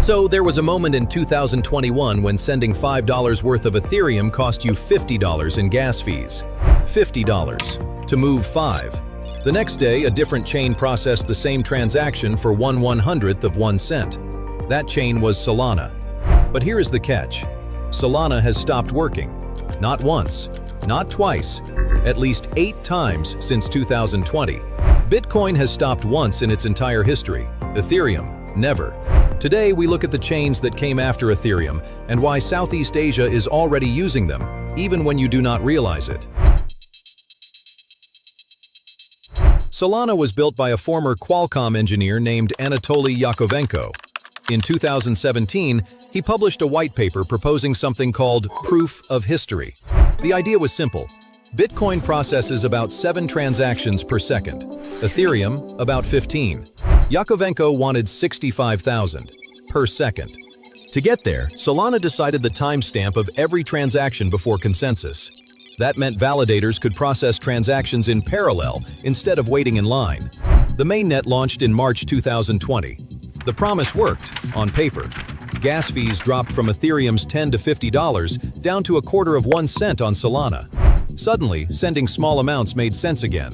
So there was a moment in 2021 when sending $5 worth of Ethereum cost you $50 in gas fees. $50 to move 5. The next day, a different chain processed the same transaction for 1/100th of 1 cent. That chain was Solana. But here is the catch. Solana has stopped working. Not once, not twice, at least 8 times since 2020. Bitcoin has stopped once in its entire history. Ethereum, never. Today, we look at the chains that came after Ethereum and why Southeast Asia is already using them, even when you do not realize it. Solana was built by a former Qualcomm engineer named Anatoly Yakovenko. In 2017, he published a white paper proposing something called proof of history. The idea was simple. Bitcoin processes about 7 transactions per second. Ethereum, about 15. Yakovenko wanted 65,000 per second. To get there, Solana decided the timestamp of every transaction before consensus. That meant validators could process transactions in parallel instead of waiting in line. The mainnet launched in March 2020. The promise worked, on paper. Gas fees dropped from Ethereum's $10 to $50 down to 1/4 of 1 cent on Solana. Suddenly, sending small amounts made sense again.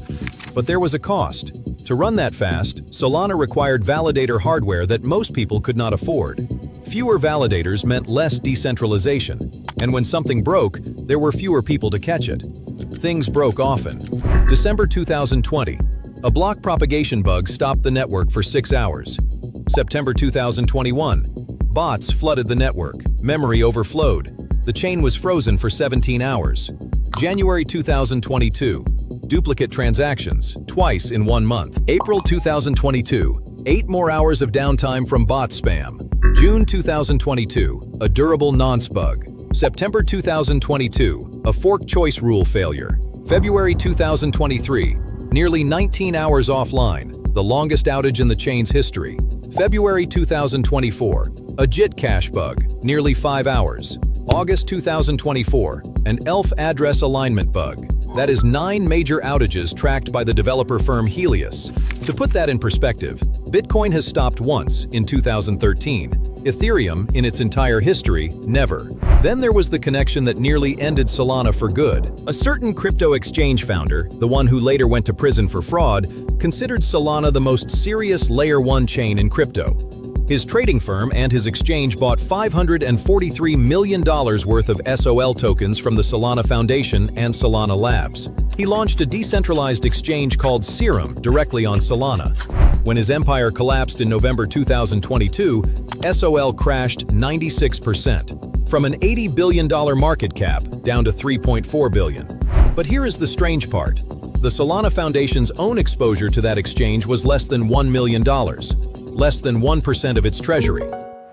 But there was a cost. To run that fast, Solana required validator hardware that most people could not afford. Fewer validators meant less decentralization, and when something broke, there were fewer people to catch it. Things broke often. December 2020, a block propagation bug stopped the network for 6 hours. September 2021, bots flooded the network, memory overflowed. The chain was frozen for 17 hours. January 2022, duplicate transactions, twice in 1 month. April 2022, 8 more hours of downtime from bot spam. June 2022, a durable nonce bug. September 2022, a fork choice rule failure. February 2023, nearly 19 hours offline, the longest outage in the chain's history. February 2024, a JIT cache bug, nearly 5 hours. August 2024, an ELF address alignment bug. That is 9 major outages tracked by the developer firm Helios. To put that in perspective, Bitcoin has stopped once, in 2013. Ethereum, in its entire history, never. Then there was the connection that nearly ended Solana for good. A certain crypto exchange founder, the one who later went to prison for fraud, considered Solana the most serious Layer 1 chain in crypto. His trading firm and his exchange bought $543 million worth of SOL tokens from the Solana Foundation and Solana Labs. He launched a decentralized exchange called Serum directly on Solana. When his empire collapsed in November 2022, SOL crashed 96%, from an $80 billion market cap down to $3.4 billion. But here is the strange part. The Solana Foundation's own exposure to that exchange was less than $1 million. Less than 1% of its treasury.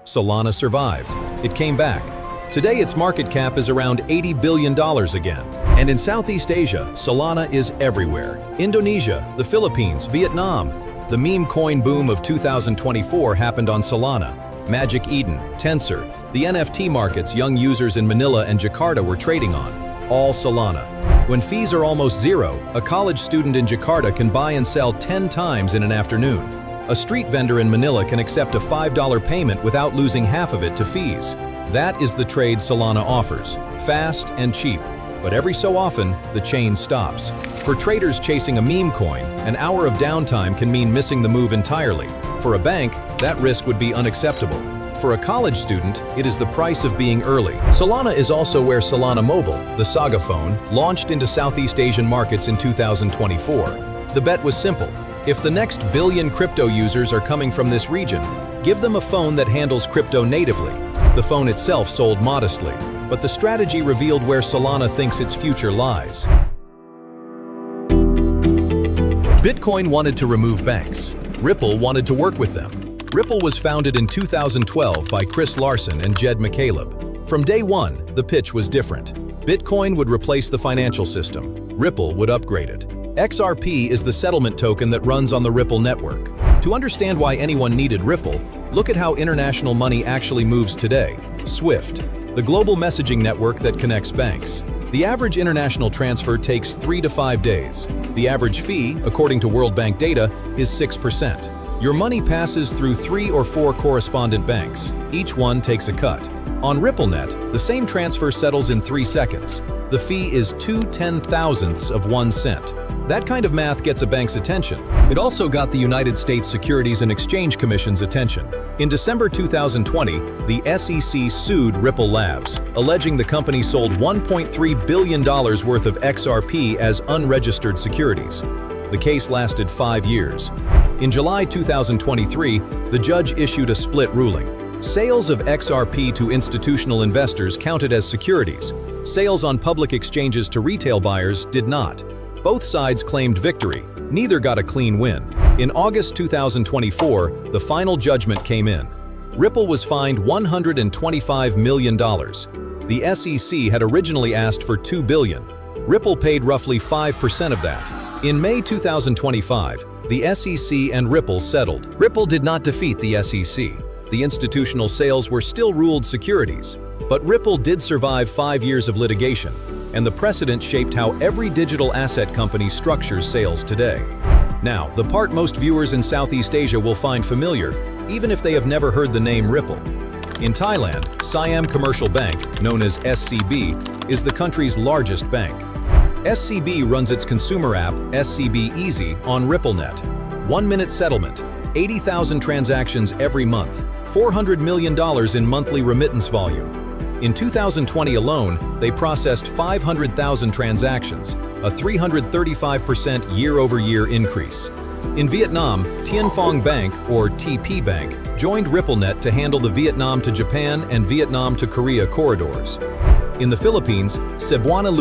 Solana survived. It came back. Today its market cap is around $80 billion again. And in Southeast Asia, Solana is everywhere. Indonesia, the Philippines, Vietnam. The meme coin boom of 2024 happened on Solana. Magic Eden, Tensor, the NFT markets young users in Manila and Jakarta were trading on. All Solana. When fees are almost zero, a college student in Jakarta can buy and sell 10 times in an afternoon. A street vendor in Manila can accept a $5 payment without losing half of it to fees. That is the trade Solana offers, fast and cheap. But every so often, the chain stops. For traders chasing a meme coin, an hour of downtime can mean missing the move entirely. For a bank, that risk would be unacceptable. For a college student, it is the price of being early. Solana is also where Solana Mobile, the Saga phone, launched into Southeast Asian markets in 2024. The bet was simple. If the next billion crypto users are coming from this region, give them a phone that handles crypto natively. The phone itself sold modestly, but the strategy revealed where Solana thinks its future lies. Bitcoin wanted to remove banks. Ripple wanted to work with them. Ripple was founded in 2012 by Chris Larsen and Jed McCaleb. From day one, the pitch was different. Bitcoin would replace the financial system. Ripple would upgrade it. XRP is the settlement token that runs on the Ripple network. To understand why anyone needed Ripple, look at how international money actually moves today. SWIFT, the global messaging network that connects banks. The average international transfer takes 3 to 5 days. The average fee, according to World Bank data, is 6%. Your money passes through 3 or 4 correspondent banks. Each one takes a cut. On RippleNet, the same transfer settles in 3 seconds. The fee is 2/10,000ths of 1 cent. That kind of math gets a bank's attention. It also got the United States Securities and Exchange Commission's attention. In December 2020, the SEC sued Ripple Labs, alleging the company sold $1.3 billion worth of XRP as unregistered securities. The case lasted 5 years. In July 2023, the judge issued a split ruling. Sales of XRP to institutional investors counted as securities. Sales on public exchanges to retail buyers did not. Both sides claimed victory. Neither got a clean win. In August 2024, the final judgment came in. Ripple was fined $125 million. The SEC had originally asked for $2 billion. Ripple paid roughly 5% of that. In May 2025, the SEC and Ripple settled. Ripple did not defeat the SEC. The institutional sales were still ruled securities. But Ripple did survive 5 years of litigation, and the precedent shaped how every digital asset company structures sales today. Now, the part most viewers in Southeast Asia will find familiar, even if they have never heard the name Ripple. In Thailand, Siam Commercial Bank, known as SCB, is the country's largest bank. SCB runs its consumer app, SCB Easy, on RippleNet. 1-minute settlement, 80,000 transactions every month, $400 million in monthly remittance volume. In 2020 alone, they processed 500,000 transactions, a 335% year-over-year increase. In Vietnam, Tien Phong Bank, or tpbank, joined RippleNet to handle the Vietnam to Japan and Vietnam to Korea corridors. In the Philippines, Cebuana,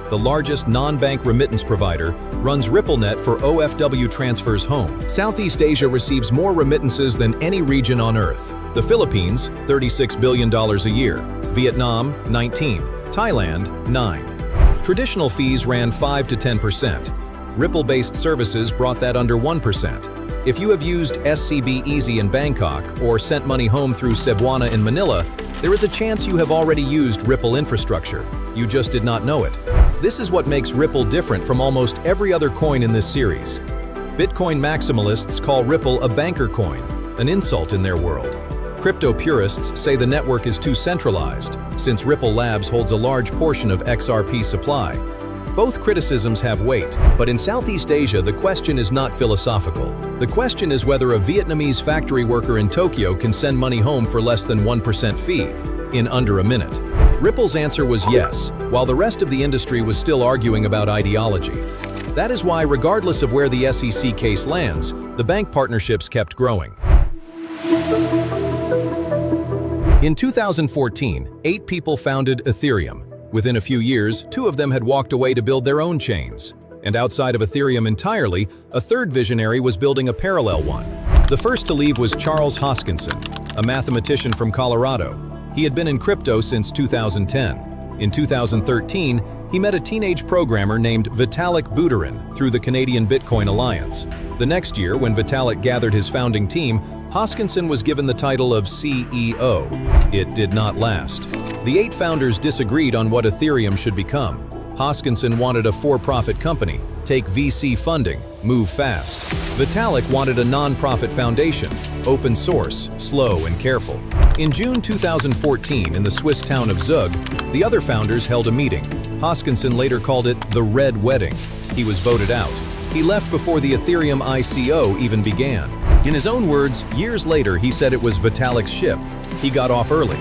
the largest non-bank remittance provider, runs RippleNet for OFW transfers home. Southeast Asia receives more remittances than any region on Earth. The Philippines, $36 billion a year. Vietnam, 19. Thailand, 9. Traditional fees ran 5 to 10%. Ripple-based services brought that under 1%. If you have used SCB Easy in Bangkok or sent money home through Cebuana in Manila, there is a chance you have already used Ripple infrastructure. You just did not know it. This is what makes Ripple different from almost every other coin in this series. Bitcoin maximalists call Ripple a banker coin, an insult in their world. Crypto purists say the network is too centralized, since Ripple Labs holds a large portion of XRP supply. Both criticisms have weight, but in Southeast Asia the question is not philosophical. The question is whether a Vietnamese factory worker in Tokyo can send money home for less than 1% fee, in under a minute. Ripple's answer was yes, while the rest of the industry was still arguing about ideology. That is why, regardless of where the SEC case lands, the bank partnerships kept growing. In 2014, 8 people founded Ethereum. Within a few years, 2 of them had walked away to build their own chains. And outside of Ethereum entirely, a third visionary was building a parallel one. The first to leave was Charles Hoskinson, a mathematician from Colorado. He had been in crypto since 2010. In 2013, he met a teenage programmer named Vitalik Buterin through the Canadian Bitcoin Alliance. The next year, when Vitalik gathered his founding team, Hoskinson was given the title of CEO. It did not last. The 8 founders disagreed on what Ethereum should become. Hoskinson wanted a for-profit company, take VC funding, move fast. Vitalik wanted a non-profit foundation, open source, slow and careful. In June 2014, in the Swiss town of Zug, the other founders held a meeting. Hoskinson later called it the Red Wedding. He was voted out. He left before the Ethereum ICO even began. In his own words, years later he said it was Vitalik's ship. He got off early.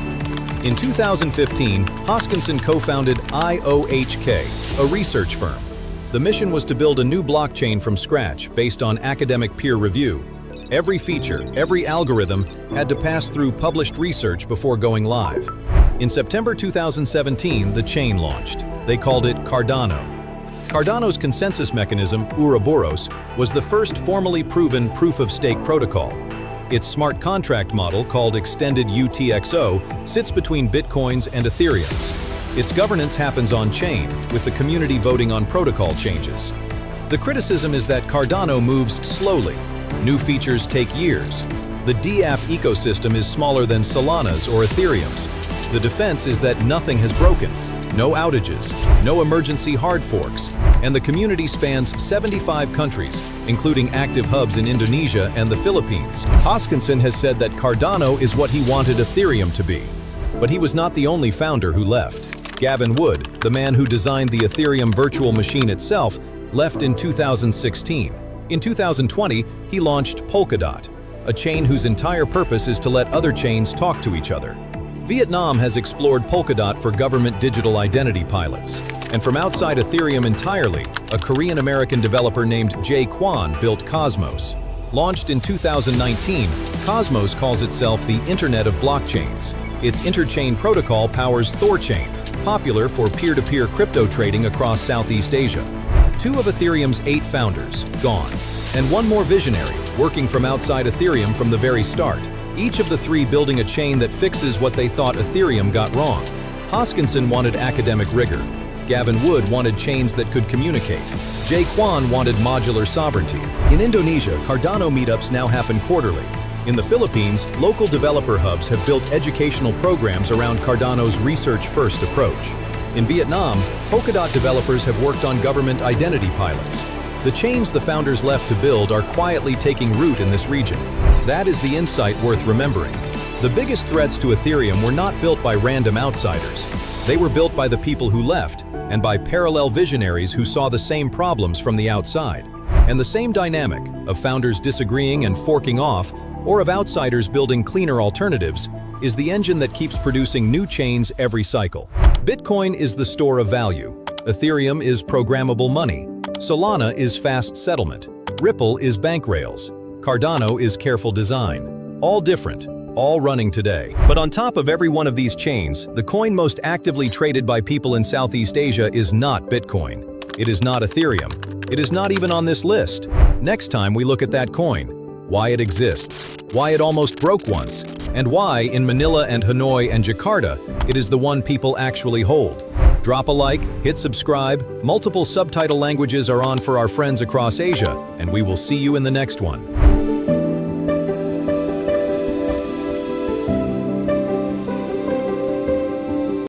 In 2015, Hoskinson co-founded IOHK, a research firm. The mission was to build a new blockchain from scratch based on academic peer review. Every feature, every algorithm had to pass through published research before going live. In September 2017, the chain launched. They called it Cardano. Cardano's consensus mechanism, Ouroboros, was the first formally proven proof-of-stake protocol. Its smart contract model, called Extended UTXO, sits between Bitcoins and Ethereums. Its governance happens on-chain, with the community voting on protocol changes. The criticism is that Cardano moves slowly. New features take years. The DApp ecosystem is smaller than Solana's or Ethereum's. The defense is that nothing has broken. No outages, no emergency hard forks, and the community spans 75 countries, including active hubs in Indonesia and the Philippines. Hoskinson has said that Cardano is what he wanted Ethereum to be. But he was not the only founder who left. Gavin Wood, the man who designed the Ethereum virtual machine itself, left in 2016. In 2020, he launched Polkadot, a chain whose entire purpose is to let other chains talk to each other. Vietnam has explored Polkadot for government digital identity pilots. And from outside Ethereum entirely, a Korean-American developer named Jae Kwon built Cosmos. Launched in 2019, Cosmos calls itself the Internet of Blockchains. Its interchain protocol powers Thorchain, popular for peer-to-peer crypto trading across Southeast Asia. 2 of Ethereum's 8 founders, gone. And 1 more visionary, working from outside Ethereum from the very start. Each of the 3 building a chain that fixes what they thought Ethereum got wrong. Hoskinson wanted academic rigor. Gavin Wood wanted chains that could communicate. Jae Kwon wanted modular sovereignty. In Indonesia, Cardano meetups now happen quarterly. In the Philippines, local developer hubs have built educational programs around Cardano's research-first approach. In Vietnam, Polkadot developers have worked on government identity pilots. The chains the founders left to build are quietly taking root in this region. That is the insight worth remembering. The biggest threats to Ethereum were not built by random outsiders. They were built by the people who left, and by parallel visionaries who saw the same problems from the outside. And the same dynamic, of founders disagreeing and forking off, or of outsiders building cleaner alternatives, is the engine that keeps producing new chains every cycle. Bitcoin is the store of value. Ethereum is programmable money. Solana is fast settlement. Ripple is bank rails. Cardano is careful design. All different, all running today. But on top of every one of these chains, the coin most actively traded by people in Southeast Asia is not Bitcoin. It is not Ethereum. It is not even on this list. Next time we look at that coin, why it exists, why it almost broke once, and why in Manila and Hanoi and Jakarta, it is the one people actually hold. Drop a like, hit subscribe. Multiple subtitle languages are on for our friends across Asia, and we will see you in the next one.